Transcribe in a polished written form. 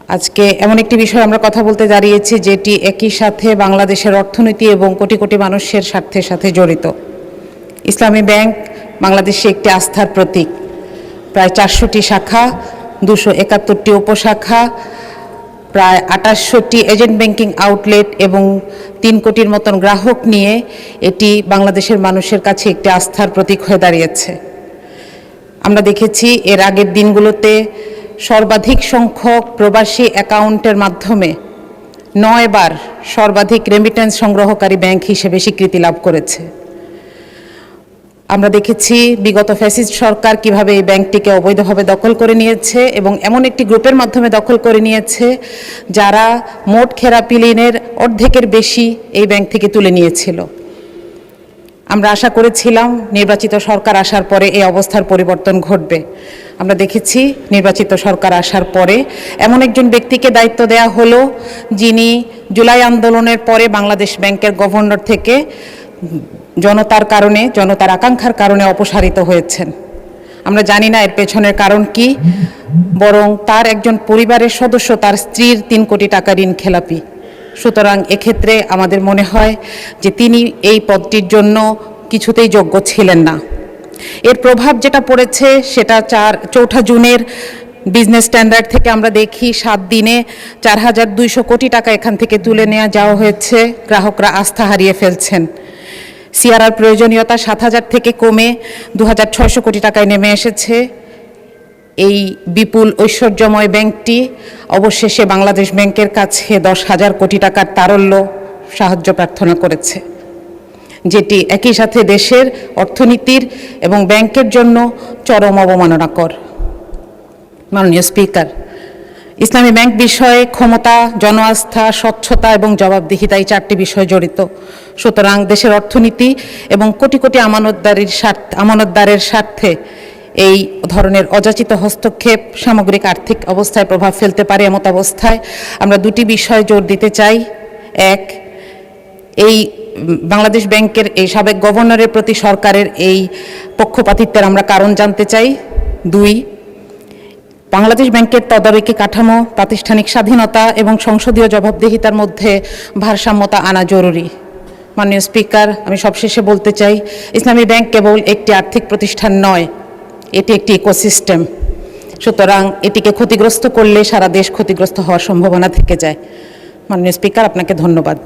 আজকে এমন একটি বিষয় আমরা কথা বলতে দাঁড়িয়েছি যেটি একই সাথে বাংলাদেশের অর্থনীতি এবং কোটি কোটি মানুষের স্বার্থের সাথে জড়িত। ইসলামী ব্যাংক বাংলাদেশে একটি আস্থার প্রতীক। প্রায় 400টি শাখা, 271টি উপশাখা, প্রায় 2800টি এজেন্ট ব্যাংকিং আউটলেট এবং 3 কোটির মতন গ্রাহক নিয়ে এটি বাংলাদেশের মানুষের কাছে একটি আস্থার প্রতীক হয়ে দাঁড়িয়েছে। আমরা দেখেছি এর আগের দিনগুলোতে সর্বাধিক সংখ্যক প্রবাসী অ্যাকাউন্টের মাধ্যমে 9 বার সর্বাধিক রেমিটেন্স সংগ্রহকারী ব্যাংক হিসেবে স্বীকৃতি লাভ করেছে। আমরা দেখেছি বিগত ফ্যাসিস্ট সরকার কিভাবে এই ব্যাংকটিকে অবৈধভাবে দখল করে নিয়েছে এবং এমন একটি গ্রুপের মাধ্যমে দখল করে নিয়েছে যারা মোট খেলাপি ঋণের অর্ধেকের বেশি এই ব্যাংক থেকে তুলে নিয়েছিল। আমরা আশা করেছিলাম নির্বাচিত সরকার আসার পরে এই অবস্থার পরিবর্তন ঘটবে। আমরা দেখেছি নির্বাচিত সরকার আসার পরে এমন একজন ব্যক্তিকে দায়িত্ব দেওয়া হলো যিনি জুলাই আন্দোলনের পরে বাংলাদেশ ব্যাংকের গভর্নর থেকে জনতার আকাঙ্ক্ষার কারণে অপসারিত হয়েছেন। আমরা জানি না এর পেছনের কারণ কি, বরং তার একজন পরিবারের সদস্য, তার স্ত্রীর 3 কোটি টাকা ঋণ খেলাপি। সুতরাং এক্ষেত্রে আমাদের মনে হয় যে তিনি এই পদটির জন্য কিছুতেই যোগ্য ছিলেন না। এর প্রভাব যেটা পড়েছে সেটা 4 জুনের বিজনেস স্ট্যান্ডার্ড থেকে আমরা দেখি 7 দিনে 4200 কোটি টাকা এখান থেকে তুলে নেওয়া যাওয়া হয়েছে। গ্রাহকরা আস্থা হারিয়ে ফেলছেন। সিআরআর প্রয়োজনীয়তা 7000 থেকে কমে 2600 কোটি টাকায় নেমে এসেছে। এই বিপুল ঐশ্বর্যময় ব্যাংকটি অবশেষে বাংলাদেশ ব্যাংকের কাছে 10,000 কোটি টাকার তারল্য সাহায্য প্রার্থনা করেছে, যেটি একই সাথে দেশের অর্থনীতির এবং ব্যাংকের জন্য চরম অবমাননাকর। মাননীয় স্পিকার, ইসলামী ব্যাংক বিষয়ে ক্ষমতা, জনআস্থা, স্বচ্ছতা এবং জবাবদিহিতা এই 4টি বিষয় জড়িত। সুতরাং দেশের অর্থনীতি এবং কোটি কোটি আমানতদারের স্বার্থে এই ধরনের অযাচিত হস্তক্ষেপ সামগ্রিক আর্থিক অবস্থায় প্রভাব ফেলতে পারে। এমত অবস্থায় আমরা 2টি বিষয় জোর দিতে চাই। এক, এই বাংলাদেশ ব্যাংকের এই সাবেক গভর্নরের প্রতি সরকারের এই পক্ষপাতিত্বের আমরা কারণ জানতে চাই। 2, বাংলাদেশ ব্যাংকের তদারকি কাঠামো, প্রাতিষ্ঠানিক স্বাধীনতা এবং সংসদীয় জবাবদিহিতার মধ্যে ভারসাম্যতা আনা জরুরি। মাননীয় স্পিকার, আমি সবশেষে বলতে চাই, ইসলামী ব্যাংক কেবল একটি আর্থিক প্রতিষ্ঠান নয়, এটি একটি ইকোসিস্টেম। সুতরাং এটিকে ক্ষতিগ্রস্ত করলে সারা দেশ ক্ষতিগ্রস্ত হওয়ার সম্ভাবনা থেকে যায়। মাননীয় স্পিকার, আপনাকে ধন্যবাদ।